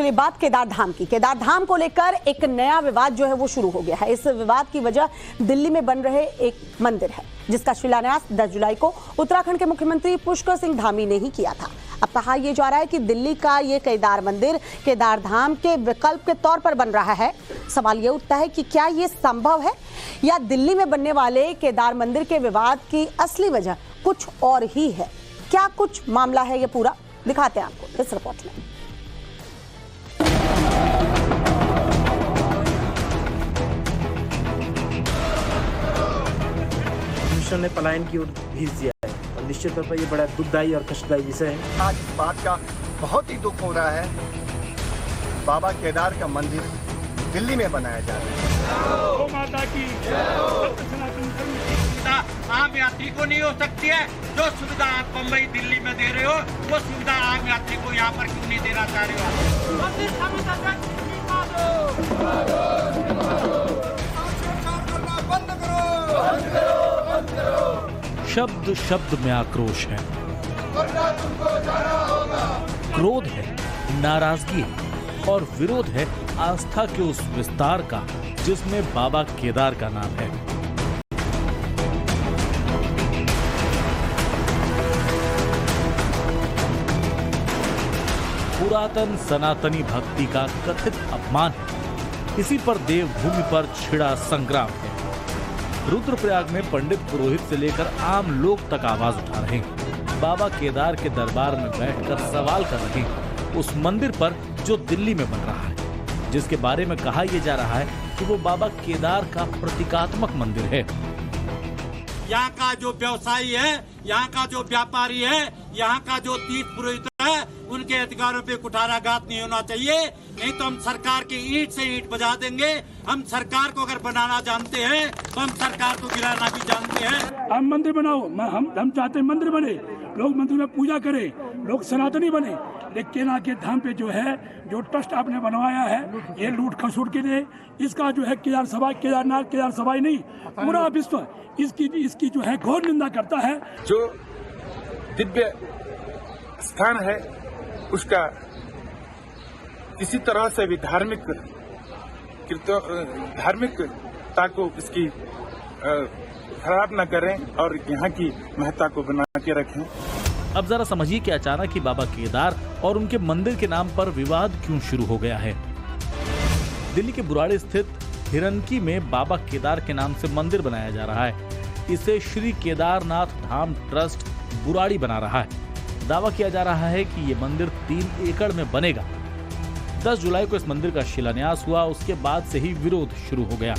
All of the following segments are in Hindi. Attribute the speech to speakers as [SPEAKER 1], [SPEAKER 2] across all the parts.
[SPEAKER 1] ये बात केदार धाम की। केदार धाम को लेकर एक नया विवाद जो है वो शुरू हो गया है। इस विवाद की वजह दिल्ली में बन रहे एक मंदिर है जिसका शिलान्यास 10 जुलाई को उत्तराखंड के मुख्यमंत्री पुष्कर सिंह धामी ने ही किया था। अब कहा यह जा रहा है कि दिल्ली का ये केदार मंदिर केदार धाम के विकल्प के तौर पर बन रहा है। सवाल ये उठता है कि क्या ये संभव है या दिल्ली में बनने वाले केदार मंदिर के विवाद की असली वजह कुछ और ही है। क्या कुछ मामला है ये पूरा, दिखाते हैं आपको इस रिपोर्ट में।
[SPEAKER 2] ने पलायन की ओर भेज दिया है और निश्चित तौर पर यह बड़ा दुखदायी और कष्टदायी विषय है।
[SPEAKER 3] आज इस बात का बहुत ही दुख हो रहा है, बाबा केदार का मंदिर दिल्ली में बनाया जा रहा है।
[SPEAKER 4] माता की आम यात्री को नहीं हो सकती है। जो सुविधा आप बम्बई दिल्ली में दे रहे हो वो सुविधा आम यात्री को यहाँ पर क्यों नहीं देना चाह रहे हो?
[SPEAKER 5] शब्द शब्द में आक्रोश है, क्रोध है, नाराजगी है और विरोध है आस्था के उस विस्तार का जिसमें बाबा केदार का नाम है। पुरातन सनातनी भक्ति का कथित अपमान है। इसी पर देवभूमि पर छिड़ा संग्राम है। रुद्रप्रयाग में पंडित पुरोहित से लेकर आम लोग तक आवाज उठा रहे हैं। बाबा केदार के दरबार में बैठकर सवाल कर रहे हैं उस मंदिर पर जो दिल्ली में बन रहा है, जिसके बारे में कहा यह जा रहा है कि वो बाबा केदार का प्रतीकात्मक मंदिर है।
[SPEAKER 4] यहाँ का जो व्यवसायी है, यहाँ का जो व्यापारी है, यहाँ का जो तीर्थ पुरोहित है, उनके अधिकारों पे कुठाराघात नहीं होना चाहिए। नहीं तो हम सरकार की ईंट से ईंट बजा देंगे। हम सरकार को अगर बनाना जानते हैं तो हम सरकार को गिराना भी जानते हैं।
[SPEAKER 6] हम मंदिर बनाओ, हम चाहते हैं मंदिर बने, लोग मंदिर में पूजा करें, लोग सनातनी बने। लेकिन केदार के धाम पे जो है जो ट्रस्ट आपने बनवाया है ये लूट खसूट के लिए, इसका जो है केदारनाथ केदार सभाई नहीं पूरा विश्व इसकी जो है घोर निंदा करता है।
[SPEAKER 7] जो दिव्य स्थान है उसका किसी तरह से भी धार्मिकता को इसकी खराब न करें और यहाँ की महत्ता को बना के रखें।
[SPEAKER 5] अब जरा समझिए कि अचानक ही बाबा केदार और उनके मंदिर के नाम पर विवाद क्यों शुरू हो गया है। दिल्ली के बुराड़ी स्थित हिरनकी में बाबा केदार के नाम से मंदिर बनाया जा रहा है। इसे श्री केदारनाथ धाम ट्रस्ट बुराड़ी बना रहा है। दावा किया जा रहा है कि ये मंदिर 3 एकड़ में बनेगा। 10 जुलाई को इस मंदिर का शिलान्यास हुआ, उसके बाद से ही विरोध शुरू हो गया।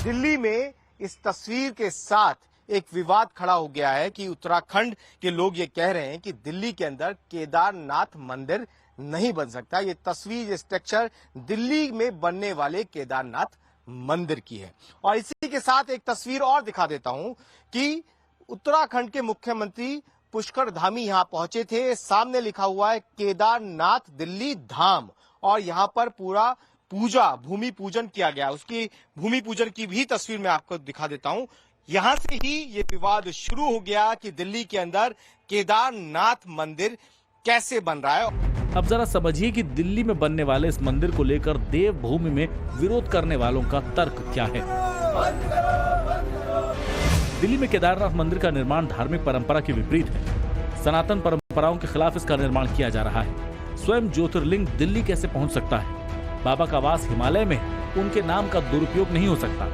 [SPEAKER 3] दिल्ली में इस तस्वीर के साथ एक विवाद खड़ा हो गया है कि उत्तराखंड के लोग ये कह रहे हैं कि दिल्ली के अंदर केदारनाथ मंदिर नहीं बन सकता। ये तस्वीर, ये स्ट्रक्चर दिल्ली में बनने वाले केदारनाथ मंदिर की है। और इसी के साथ एक तस्वीर और दिखा देता हूं कि उत्तराखंड के मुख्यमंत्री पुष्कर धामी यहां पहुंचे थे। सामने लिखा हुआ है केदारनाथ दिल्ली धाम और यहां पर पूरा भूमि पूजन किया गया। उसकी भूमि पूजन की भी तस्वीर मैं आपको दिखा देता हूं। यहां से ही ये विवाद शुरू हो गया कि दिल्ली के अंदर केदारनाथ मंदिर कैसे बन रहा है।
[SPEAKER 5] अब जरा समझिए कि दिल्ली में बनने वाले इस मंदिर को लेकर देवभूमि में विरोध करने वालों का तर्क क्या है। दिल्ली में केदारनाथ मंदिर का निर्माण धार्मिक परंपरा के विपरीत है। सनातन परंपराओं के खिलाफ इसका निर्माण किया जा रहा है। स्वयं ज्योतिर्लिंग दिल्ली कैसे पहुंच सकता है? बाबा का वास हिमालय में, उनके नाम का दुरुपयोग नहीं हो सकता।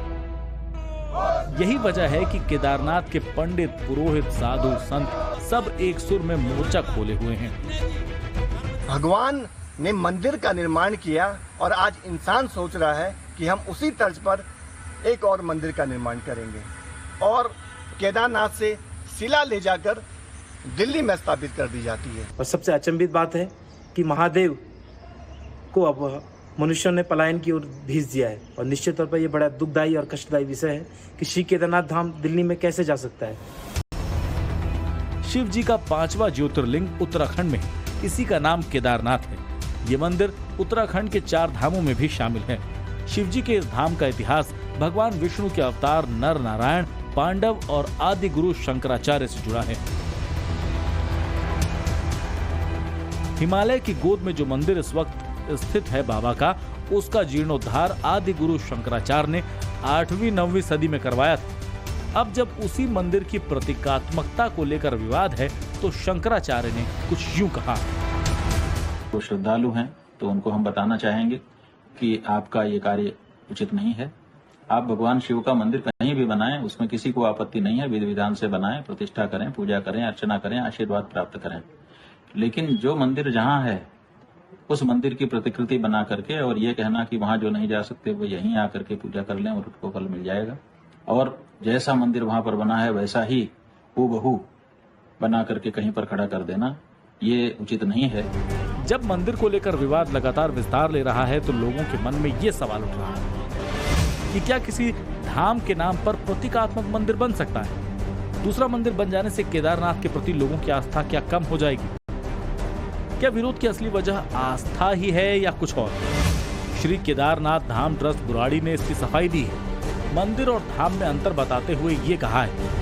[SPEAKER 5] यही वजह है कि केदारनाथ के पंडित, पुरोहित, साधु, संत सब एक सुर में मोर्चा खोले हुए हैं।
[SPEAKER 3] भगवान ने मंदिर का निर्माण किया और आज इंसान सोच रहा है कि हम उसी तर्ज पर एक और मंदिर का निर्माण करेंगे और केदारनाथ से शिला ले जाकर दिल्ली में स्थापित कर दी जाती है।
[SPEAKER 2] और सबसे अचंभित बात है कि महादेव को अब मनुष्यों ने पलायन की ओर भेज दिया है और निश्चित तौर पर यह बड़ा दुखदायी और कष्टदायी विषय है कि श्री केदारनाथ धाम दिल्ली में कैसे जा सकता है।
[SPEAKER 5] शिव जी का 5वां ज्योतिर्लिंग उत्तराखंड में, इसी का नाम केदारनाथ है। ये मंदिर उत्तराखंड के 4 धामों में भी शामिल है। शिव जी के इस धाम का इतिहास भगवान विष्णु के अवतार नर नारायण, पांडव और आदि गुरु शंकराचार्य से जुड़ा है। हिमालय की गोद में जो मंदिर इस वक्त स्थित है बाबा का, उसका जीर्णोद्धार आदि गुरु शंकराचार्य ने 8वीं 9वीं सदी में करवाया था। अब जब उसी मंदिर की प्रतीकात्मकता को लेकर विवाद है तो शंकराचार्य ने कुछ यूं कहा।
[SPEAKER 8] वो श्रद्धालु हैं तो उनको हम बताना चाहेंगे कि आपका ये कार्य उचित नहीं है। आप भगवान शिव का मंदिर कहीं भी बनाएं, उसमें किसी को आपत्ति नहीं है। विधि विधान से बनाएं, प्रतिष्ठा करें, पूजा करें, अर्चना करें, आशीर्वाद प्राप्त करें। लेकिन जो मंदिर जहां है उस मंदिर की प्रतिकृति बना करके और ये कहना कि वहां जो नहीं जा सकते वो यहीं आकर के पूजा कर लें और उनको फल मिल जाएगा, और जैसा मंदिर वहां पर बना है वैसा ही हूबहू बना करके कहीं पर खड़ा कर देना, ये उचित नहीं है।
[SPEAKER 5] जब मंदिर को लेकर विवाद लगातार विस्तार ले रहा है तो लोगों के मन में ये सवाल उठ रहा है कि क्या किसी धाम के नाम पर प्रतीकात्मक मंदिर बन सकता है? दूसरा मंदिर बन जाने से केदारनाथ के प्रति लोगों की आस्था क्या कम हो जाएगी? क्या विरोध की असली वजह आस्था ही है या कुछ और? श्री केदारनाथ धाम ट्रस्ट बुराड़ी ने इसकी सफाई दी है। मंदिर और धाम में अंतर बताते हुए ये कहा है,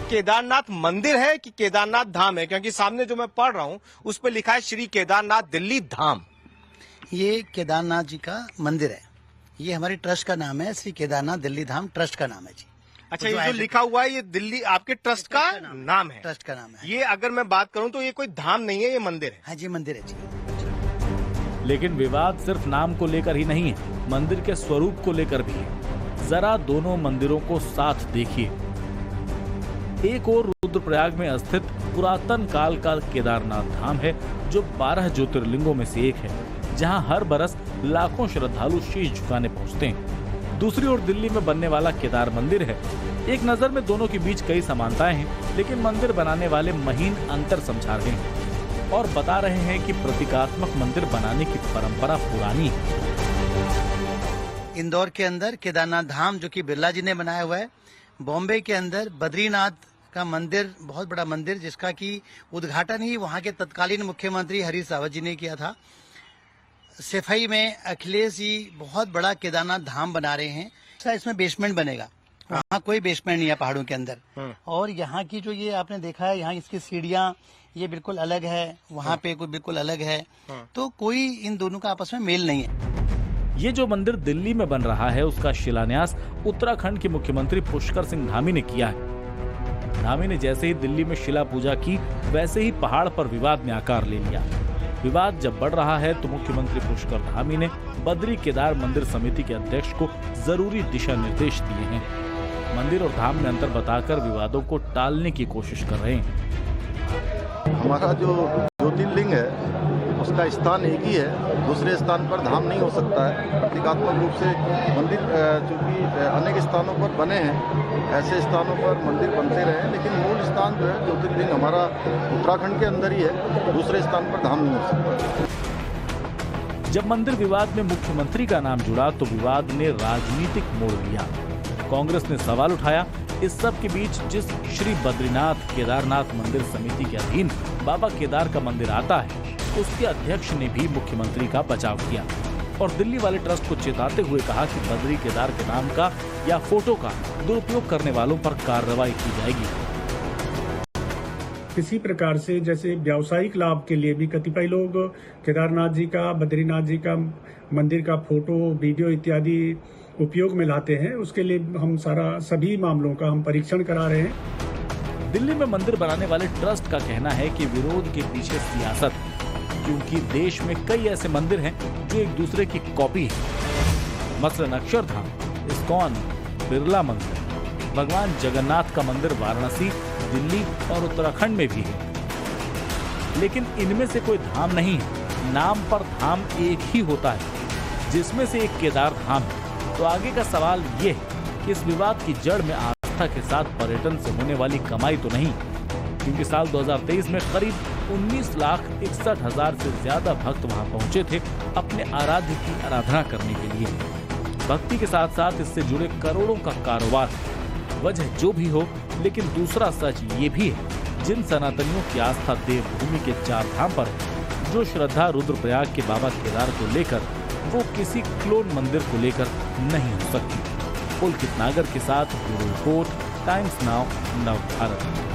[SPEAKER 3] केदारनाथ मंदिर है कि केदारनाथ धाम है? क्योंकि सामने जो मैं पढ़ रहा हूँ उस पर लिखा है श्री केदारनाथ दिल्ली धाम।
[SPEAKER 9] ये केदारनाथ जी का मंदिर है, ये हमारी ट्रस्ट का नाम है, श्री केदारनाथ दिल्ली धाम ट्रस्ट का नाम है जी।
[SPEAKER 3] अच्छा, ये जो लिखा हुआ है ये दिल्ली आपके ट्रस्ट का नाम है?
[SPEAKER 9] ट्रस्ट का नाम है।
[SPEAKER 3] ये अगर मैं बात करूं तो ये कोई धाम नहीं है, ये मंदिर है।
[SPEAKER 9] हाँ जी, मंदिर है जी।
[SPEAKER 5] लेकिन विवाद सिर्फ नाम को लेकर ही नहीं है, मंदिर के स्वरूप को लेकर भी है। जरा दोनों मंदिरों को साथ देखिए। एक और रुद्रप्रयाग में स्थित पुरातन काल का केदारनाथ धाम है जो 12 ज्योतिर्लिंगों में से एक है, जहां हर बरस लाखों श्रद्धालु शीश झुकाने पहुंचते हैं। दूसरी ओर दिल्ली में बनने वाला केदार मंदिर है। एक नजर में दोनों के बीच कई समानताएं हैं, लेकिन मंदिर बनाने वाले महीन अंतर समझा रहे हैं और बता रहे हैं कि प्रतीकात्मक मंदिर बनाने की परंपरा पुरानी है।
[SPEAKER 9] इंदौर के अंदर केदारनाथ धाम जो कि बिरला जी ने बनाया हुआ है, बॉम्बे के अंदर बद्रीनाथ का मंदिर, बहुत बड़ा मंदिर जिसका कि उद्घाटन ही वहाँ के तत्कालीन मुख्यमंत्री हरीश रावत जी ने किया था। सफाई में अखिलेश जी बहुत बड़ा केदारनाथ धाम बना रहे हैं। इसमें बेसमेंट बनेगा, वहाँ कोई बेसमेंट नहीं है पहाड़ों के अंदर। और यहाँ की जो ये आपने देखा है, यहाँ इसकी सीढ़ियाँ ये बिल्कुल अलग है, वहाँ पे कोई बिल्कुल अलग है, तो कोई इन दोनों का आपस में मेल नहीं है।
[SPEAKER 5] ये जो मंदिर दिल्ली में बन रहा है उसका शिलान्यास उत्तराखंड के मुख्यमंत्री पुष्कर सिंह धामी ने किया है। धामी ने जैसे ही दिल्ली में शिला पूजा की, वैसे ही पहाड़ पर विवाद ने आकार ले लिया। विवाद जब बढ़ रहा है तो मुख्यमंत्री पुष्कर धामी ने बद्री केदार मंदिर समिति के अध्यक्ष को जरूरी दिशा निर्देश दिए हैं। मंदिर और धाम में अंतर बताकर विवादों को टालने की कोशिश कर रहे हैं।
[SPEAKER 10] हमारा जो ज्योतिर्लिंग है उसका स्थान एक ही है, दूसरे स्थान पर धाम नहीं हो सकता है। प्रतीकात्मक रूप से मंदिर चूंकि अनेक स्थानों पर बने हैं, ऐसे स्थानों पर मंदिर बनते रहे, लेकिन मूल स्थान जो है ज्योतिर्लिंग हमारा उत्तराखंड के अंदर ही है, दूसरे स्थान पर धाम नहीं हो सकता।
[SPEAKER 5] जब मंदिर विवाद में मुख्यमंत्री का नाम जुड़ा तो विवाद ने राजनीतिक मोड़ लिया। कांग्रेस ने सवाल उठाया। इस सब के बीच जिस श्री बद्रीनाथ केदारनाथ मंदिर समिति के अधीन बाबा केदार का मंदिर आता है, उसके अध्यक्ष ने भी मुख्यमंत्री का बचाव किया और दिल्ली वाले ट्रस्ट को चेताते हुए कहा कि बद्री केदार के नाम का या फोटो का दुरुपयोग करने वालों पर कार्रवाई की जाएगी।
[SPEAKER 6] किसी प्रकार से जैसे व्यावसायिक लाभ के लिए भी कतिपय लोग केदारनाथ जी का, बद्रीनाथ जी का मंदिर का फोटो, वीडियो इत्यादि उपयोग में लाते हैं, उसके लिए हम सभी मामलों का हम परीक्षण करा रहे हैं।
[SPEAKER 5] दिल्ली में मंदिर बनाने वाले ट्रस्ट का कहना है कि विरोध के पीछे सियासत है, क्योंकि देश में कई ऐसे मंदिर हैं जो एक दूसरे की कॉपी है। मसलन अक्षरधाम, इस्कॉन, बिरला मंदिर, भगवान जगन्नाथ का मंदिर वाराणसी, दिल्ली और उत्तराखंड में भी है, लेकिन इनमें से कोई धाम नहीं है। नाम पर धाम एक ही होता है, जिसमें से एक केदार धाम है। तो आगे का सवाल ये है कि इस विवाद की जड़ में आस्था के साथ पर्यटन से होने वाली कमाई तो नहीं, क्योंकि साल 2023 में करीब 19,61,000 से ज्यादा भक्त वहां पहुंचे थे अपने आराध्य की आराधना करने के लिए। भक्ति के साथ साथ इससे जुड़े करोड़ों का कारोबार। वजह जो भी हो, लेकिन दूसरा सच ये भी है, जिन सनातनियों की आस्था देवभूमि के 4 धाम पर है, जो श्रद्धा रुद्रप्रयाग के बाबा केदार को लेकर, वो किसी क्लोन मंदिर को लेकर नहीं हो सकती। पुलकित नागर के साथ ब्यूरो रिपोर्ट, टाइम्स नाउ, नव भारत।